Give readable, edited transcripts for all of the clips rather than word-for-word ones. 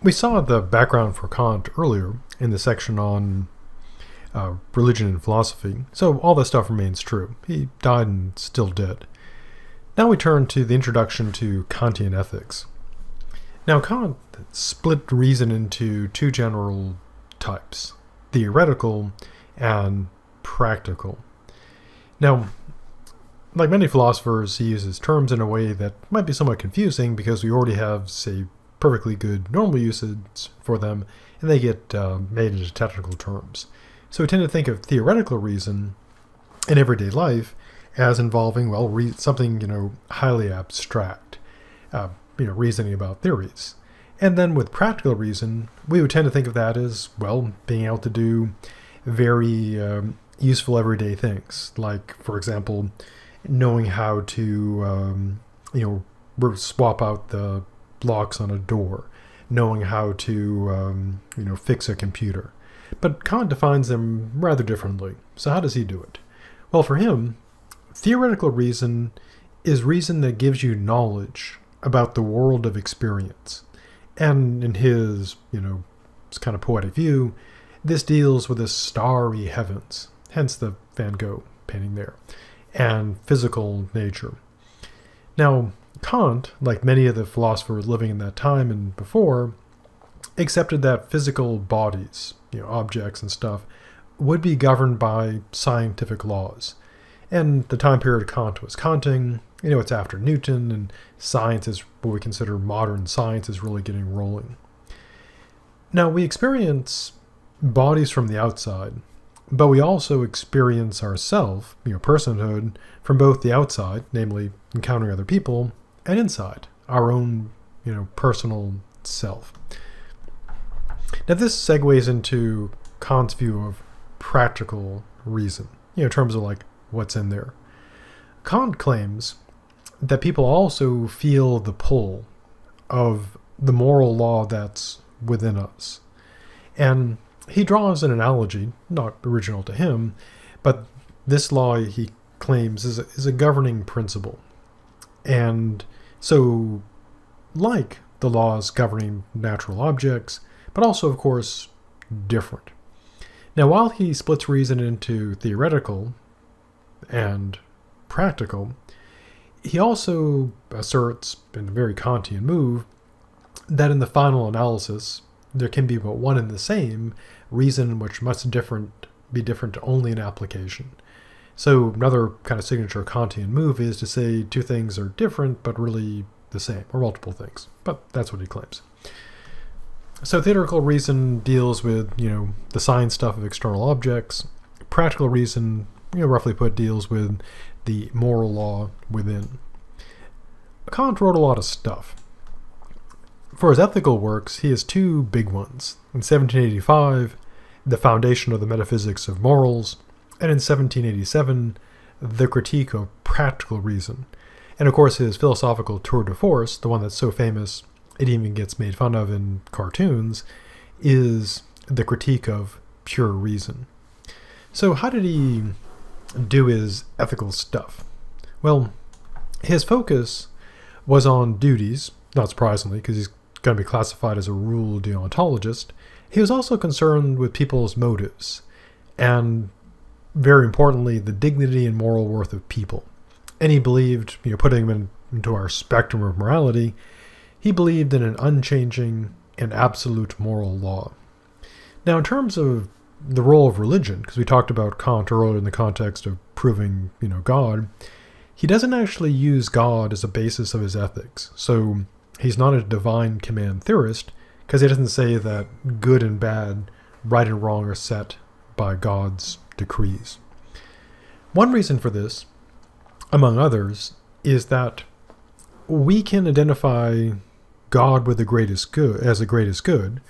We saw the background for Kant earlier in the section on religion and philosophy, so all that stuff remains true. He died and still did. Now we turn to the introduction to Kantian ethics. Now Kant split reason into two general types, theoretical and practical. Now, like many philosophers, he uses terms in a way that might be somewhat confusing because we already have, say, perfectly good normal usage for them, and they get made into technical terms. So we tend to think of theoretical reason in everyday life as involving, well, something, highly abstract, reasoning about theories. And then with practical reason, we would tend to think of that as, well, being able to do very useful everyday things. Like, for example, knowing how to, swap out the locks on a door, knowing how to, fix a computer. But Kant defines them rather differently. So how does he do it? Well, for him, theoretical reason is reason that gives you knowledge about the world of experience. And in his, kind of poetic view, this deals with the starry heavens, hence the Van Gogh painting there, and physical nature. Now, Kant, like many of the philosophers living in that time and before, accepted that physical bodies, objects and stuff, would be governed by scientific laws. And the time period Kant was Kanting, it's after Newton, and science is what we consider modern science is really getting rolling. Now, we experience bodies from the outside, but we also experience ourself, personhood, from both the outside, namely encountering other people, and inside, our own, personal self. Now, this segues into Kant's view of practical reason, in terms of like what's in there. Kant claims that people also feel the pull of the moral law that's within us. And he draws an analogy, not original to him, but this law, he claims, is a governing principle. And so, like the laws governing natural objects, but also, of course, different. Now, while he splits reason into theoretical and practical, he also asserts, in a very Kantian move, that in the final analysis, there can be but one and the same reason which must be different only in application. So another kind of signature Kantian move is to say two things are different but really the same, or multiple things. But that's what he claims. So theoretical reason deals with, the science stuff of external objects. Practical reason, roughly put, deals with the moral law within. Kant wrote a lot of stuff. For his ethical works, he has two big ones. In 1785, The Foundation of the Metaphysics of Morals, and in 1787, The Critique of Practical Reason. And of course, his philosophical tour de force, the one that's so famous it even gets made fun of in cartoons, is The Critique of Pure Reason. So how did he do his ethical stuff? Well, his focus was on duties, not surprisingly, because he's going to be classified as a rule deontologist. He was also concerned with people's motives, and very importantly, the dignity and moral worth of people. And he believed, putting them into our spectrum of morality, he believed in an unchanging and absolute moral law. Now, in terms of the role of religion, because we talked about Kant earlier in the context of proving, God, he doesn't actually use God as a basis of his ethics. So he's not a divine command theorist, because he doesn't say that good and bad, right and wrong are set by God's decrees. One reason for this, among others, is that we can identify God with the greatest good as the greatest good,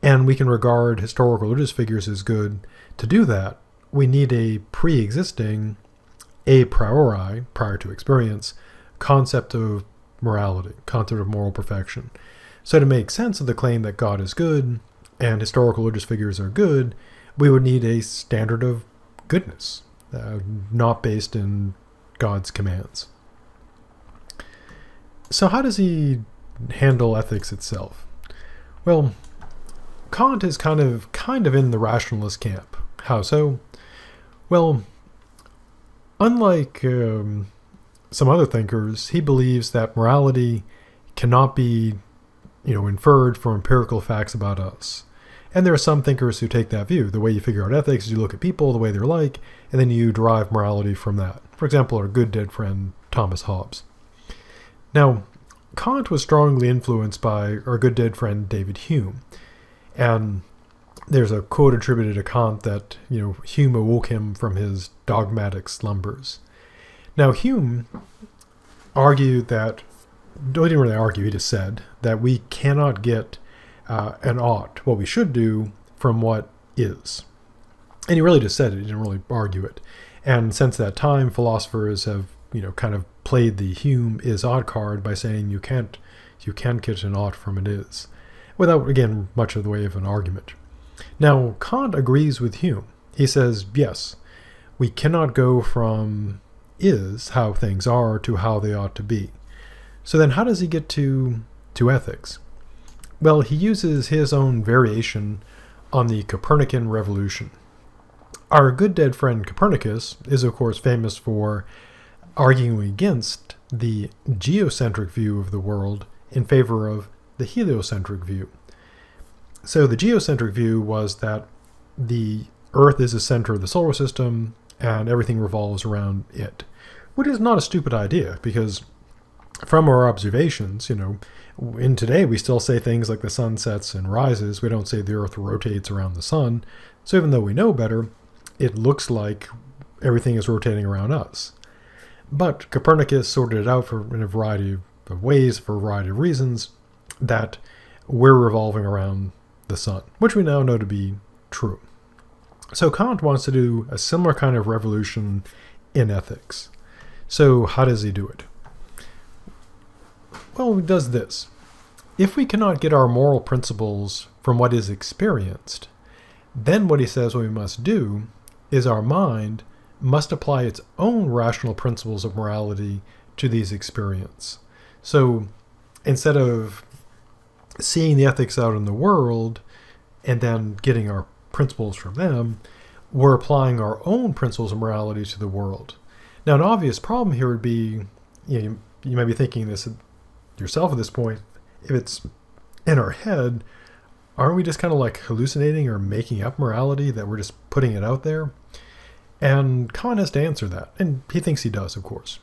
and we can regard historical religious figures as good. To do that, we need a pre-existing, a priori, prior to experience, concept of morality, concept of moral perfection. So to make sense of the claim that God is good and historical religious figures are good, we would need a standard of goodness, not based in God's commands. So how does he handle ethics itself? Well, Kant is kind of in the rationalist camp. How so? Well, unlike some other thinkers, he believes that morality cannot be, inferred from empirical facts about us. And there are some thinkers who take that view. The way you figure out ethics is you look at people, the way they're like, and then you derive morality from that. For example, our good dead friend Thomas Hobbes. Now, Kant was strongly influenced by our good dead friend David Hume. And there's a quote attributed to Kant that, Hume awoke him from his dogmatic slumbers. Now, Hume argued that, he didn't really argue, he just said that we cannot get an ought, what we should do, from what is. And he really just said it, he didn't really argue it. And since that time, philosophers have, kind of played the Hume is ought card by saying you can't get an ought from it is, without, again, much of the way of an argument. Now, Kant agrees with Hume. He says, yes, we cannot go from is, how things are, to how they ought to be. So then how does he get to ethics? Well, he uses his own variation on the Copernican Revolution. Our good dead friend Copernicus is, of course, famous for arguing against the geocentric view of the world in favor of the heliocentric view. So the geocentric view was that the Earth is the center of the solar system and everything revolves around it, which is not a stupid idea because from our observations, in today we still say things like the sun sets and rises. We don't say the Earth rotates around the sun. So even though we know better, it looks like everything is rotating around us. But Copernicus sorted it out in a variety of ways, for a variety of reasons, that we're revolving around the sun, which we now know to be true. So Kant wants to do a similar kind of revolution in ethics. So how does he do it? Well, he does this. If we cannot get our moral principles from what is experienced, then what he says we must do is our mind must apply its own rational principles of morality to these experiences. So instead of seeing the ethics out in the world and then getting our principles from them, we're applying our own principles of morality to the world. Now, an obvious problem here would be, you might be thinking this yourself at this point, if it's in our head, aren't we just kind of like hallucinating or making up morality, that we're just putting it out there? And Kant has to answer that, and he thinks he does, of course.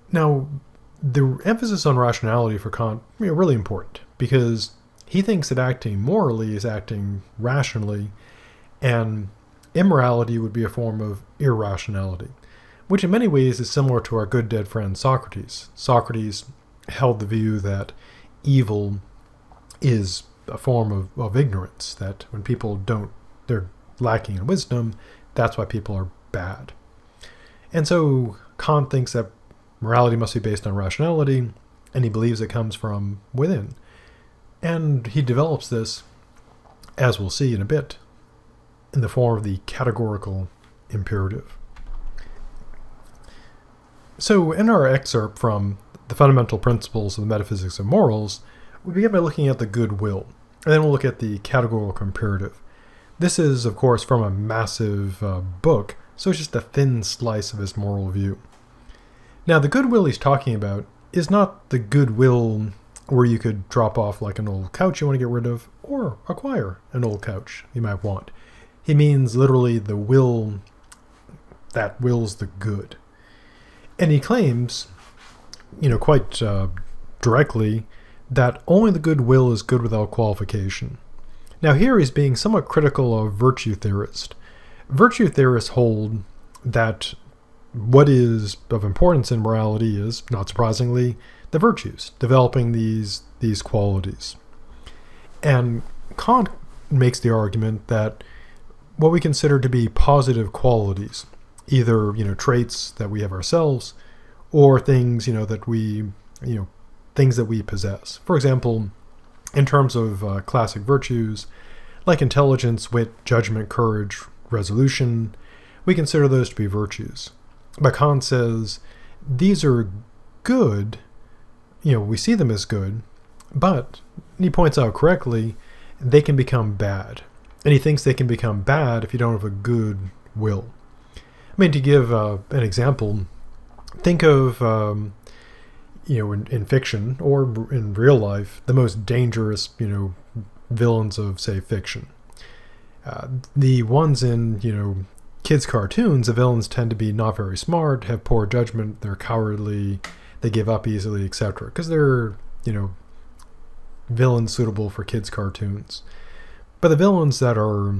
Now, the emphasis on rationality for Kant is really important, because he thinks that acting morally is acting rationally, and immorality would be a form of irrationality, which in many ways is similar to our good dead friend Socrates. Socrates held the view that evil is a form of ignorance, that when people they're lacking in wisdom, that's why people are bad. And so Kant thinks that morality must be based on rationality, and he believes it comes from within. And he develops this, as we'll see in a bit, in the form of the categorical imperative. So in our excerpt from the fundamental principles of the metaphysics of morals, we begin by looking at the good will, and then we'll look at the categorical imperative. This is, of course, from a massive book, so it's just a thin slice of his moral view. Now, the goodwill he's talking about is not the goodwill where you could drop off like an old couch you want to get rid of, or acquire an old couch you might want. He means literally the will that wills the good. And he claims, quite directly, that only the good will is good without qualification. Now here he's being somewhat critical of virtue theorists. Virtue theorists hold that what is of importance in morality is, not surprisingly, the virtues, developing these qualities. And Kant makes the argument that what we consider to be positive qualities, either traits that we have ourselves, or things that we things that we possess. For example, in terms of classic virtues, like intelligence, wit, judgment, courage, resolution, we consider those to be virtues. But Kant says these are good, we see them as good, but he points out correctly, they can become bad. And he thinks they can become bad if you don't have a good will. I mean, to give an example, think of, in fiction or in real life, the most dangerous, villains of, say, fiction. The ones in, kids' cartoons, the villains tend to be not very smart, have poor judgment, they're cowardly, they give up easily, etc. Because they're, villains suitable for kids' cartoons. But the villains that are,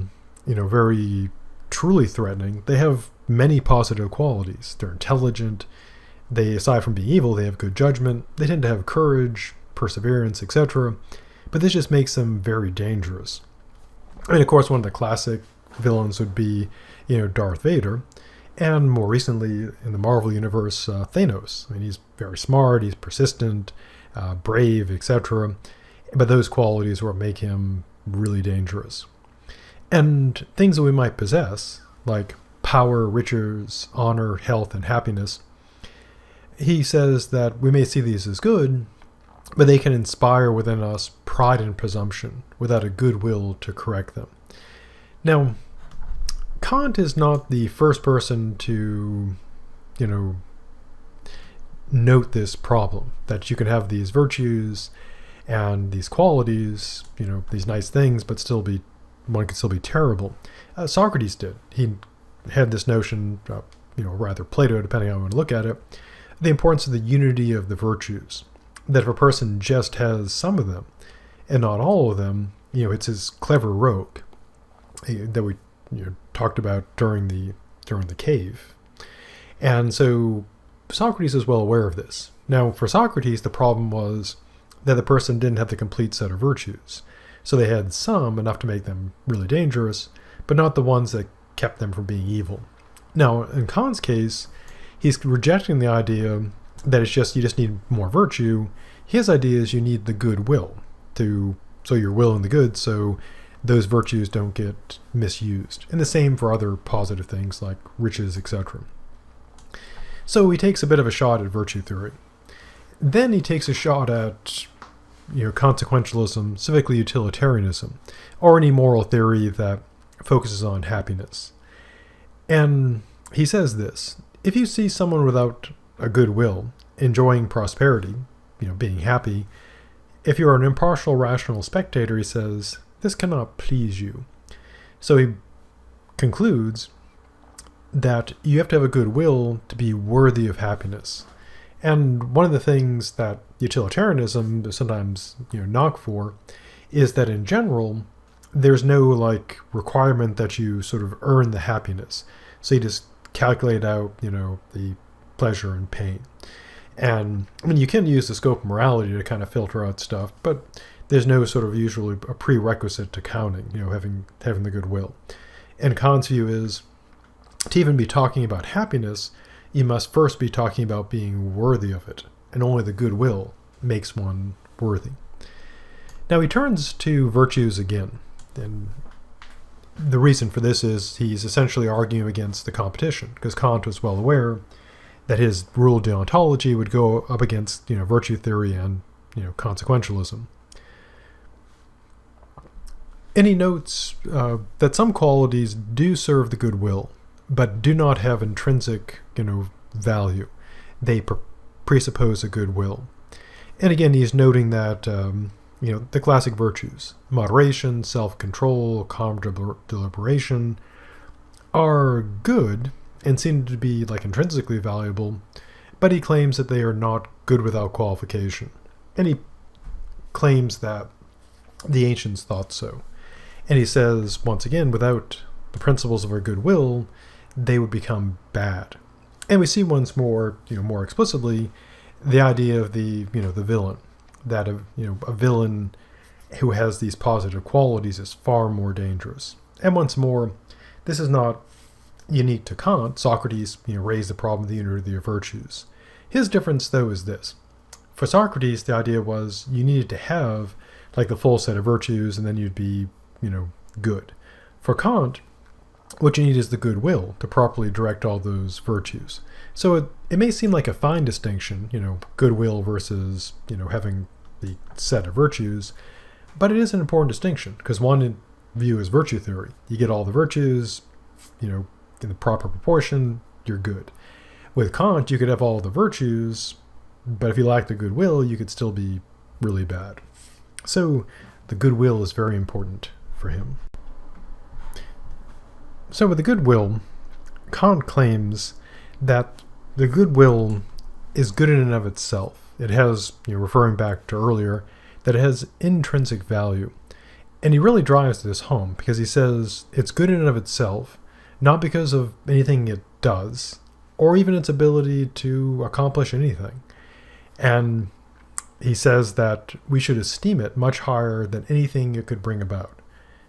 very truly threatening, they have many positive qualities. They're intelligent. They, aside from being evil, they have good judgment. They tend to have courage, perseverance, etc. But this just makes them very dangerous. I mean, of course, one of the classic villains would be, Darth Vader. And more recently, in the Marvel Universe, Thanos. I mean, he's very smart, he's persistent, brave, etc. But those qualities are what make him really dangerous. And things that we might possess, like power, riches, honor, health, and happiness, he says that we may see these as good, but they can inspire within us pride and presumption without a good will to correct them. Now, Kant is not the first person to, note this problem, that you can have these virtues and these qualities, these nice things, but one could still be terrible. Socrates did. He had this notion, rather Plato, depending on how you want to look at it, the importance of the unity of the virtues. That if a person just has some of them and not all of them, it's his clever rogue that we talked about during the cave. And so Socrates is well aware of this. Now, for Socrates, the problem was that the person didn't have the complete set of virtues. So they had some, enough to make them really dangerous, but not the ones that kept them from being evil. Now, in Kant's case, he's rejecting the idea that you just need more virtue. His idea is you need the good will, so you're willing the good, so those virtues don't get misused. And the same for other positive things like riches, etc. So he takes a bit of a shot at virtue theory. Then he takes a shot at consequentialism, civically utilitarianism, or any moral theory that focuses on happiness. And he says this: if you see someone without a good will, enjoying prosperity, being happy, if you are an impartial, rational spectator, he says, this cannot please you. So he concludes that you have to have a good will to be worthy of happiness. And one of the things that utilitarianism is sometimes knock for is that in general there's no requirement that you sort of earn the happiness. So you just calculate out the pleasure and pain. And I mean, you can use the scope of morality to kind of filter out stuff, but there's no sort of usually a prerequisite to counting, having the good will. And Kant's view is to even be talking about happiness, you must first be talking about being worthy of it, and only the good will makes one worthy. Now he turns to virtues again, and the reason for this is he's essentially arguing against the competition, because Kant was well aware that his rule of deontology would go up against virtue theory and consequentialism. And he notes that some qualities do serve the good will, but do not have intrinsic value. They presuppose a good will. And again, he's noting that the classic virtues, moderation, self-control, calm deliberation, are good and seem to be intrinsically valuable, but he claims that they are not good without qualification. And he claims that the ancients thought so. And he says, once again, without the principles of our good will, they would become bad. And we see once more, more explicitly, the idea of the villain, that a villain who has these positive qualities is far more dangerous. And once more, this is not unique to Kant. Socrates, raised the problem of the unity of virtues. His difference, though, is this: for Socrates, the idea was you needed to have the full set of virtues, and then you'd be, good. For Kant, what you need is the good will to properly direct all those virtues. So it may seem like a fine distinction, goodwill versus, having the set of virtues, But it is an important distinction, because one view is virtue theory. You get all the virtues, in the proper proportion, you're good. With Kant, you could have all the virtues, but if you lack the goodwill, you could still be really bad. So the goodwill is very important for him. So with the goodwill, Kant claims that the goodwill is good in and of itself. It has, referring back to earlier, that it has intrinsic value. And he really drives this home because he says it's good in and of itself, not because of anything it does, or even its ability to accomplish anything. And he says that we should esteem it much higher than anything it could bring about.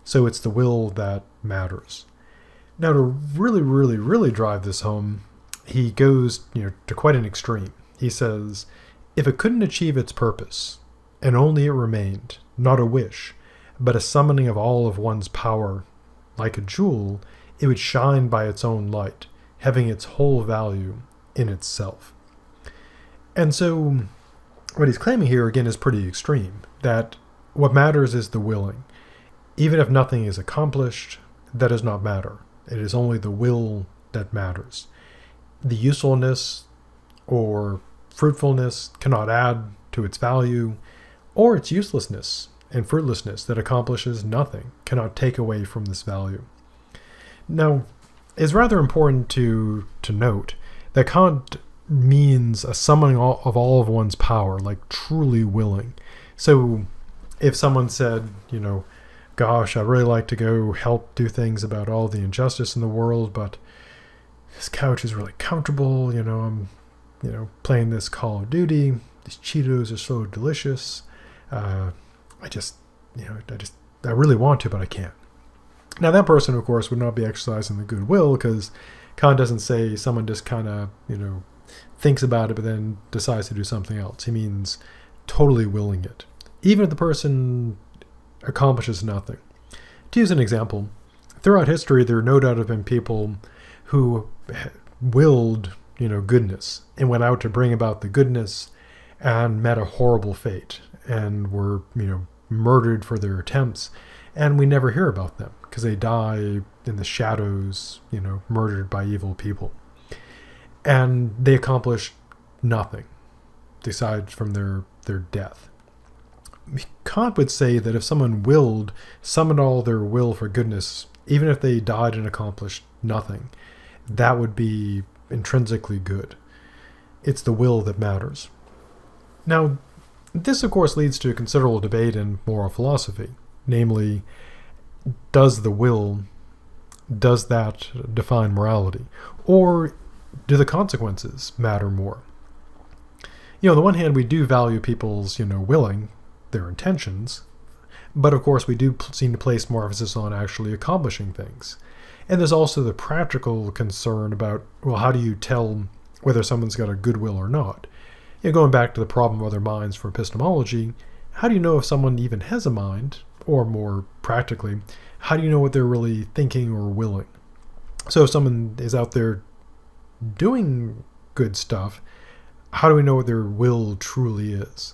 So it's the will that matters. Now, to really, really, really drive this home, he goes, to quite an extreme. He says, if it couldn't achieve its purpose, and only it remained, not a wish, but a summoning of all of one's power, like a jewel, it would shine by its own light, having its whole value in itself. And so, what he's claiming here, again, is pretty extreme, that what matters is the willing. Even if nothing is accomplished, that does not matter. It is only the will that matters. The usefulness or fruitfulness cannot add to its value, or its uselessness and fruitlessness that accomplishes nothing cannot take away from this value. Now, it's rather important to note that Kant means a summoning of all of one's power, like truly willing. So if someone said, gosh, I'd really like to go help do things about all the injustice in the world, but this couch is really comfortable, I'm playing this Call of Duty, these Cheetos are so delicious, I really want to, but I can't. Now that person, of course, would not be exercising the goodwill, because Kant doesn't say someone just kind of, thinks about it but then decides to do something else. He means totally willing it, even if the person accomplishes nothing. To use an example, throughout history, there no doubt have been people who willed, goodness, and went out to bring about the goodness and met a horrible fate and were, murdered for their attempts, and we never hear about them because they die in the shadows, murdered by evil people. And they accomplish nothing aside from their death. Kant would say that if someone summoned all their will for goodness, even if they died and accomplished nothing, that would be intrinsically good. It's the will that matters. Now, this of course leads to a considerable debate in moral philosophy, namely, does that define morality? Or do the consequences matter more? On the one hand, we do value people's, willing, their intentions, but of course we do seem to place more emphasis on actually accomplishing things. And there's also the practical concern about, well, how do you tell whether someone's got a good will or not? Going back to the problem of other minds for epistemology, how do you know if someone even has a mind? Or more practically, how do you know what they're really thinking or willing? So if someone is out there doing good stuff, how do we know what their will truly is?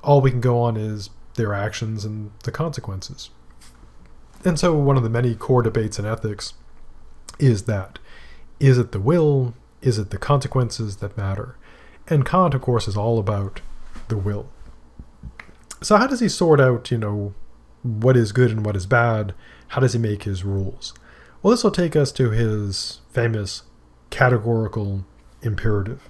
All we can go on is their actions and the consequences. And so one of the many core debates in ethics is that, is it the will? Is it the consequences that matter? And Kant, of course, is all about the will. So how does he sort out, what is good and what is bad? How does he make his rules? Well, this will take us to his famous categorical imperative.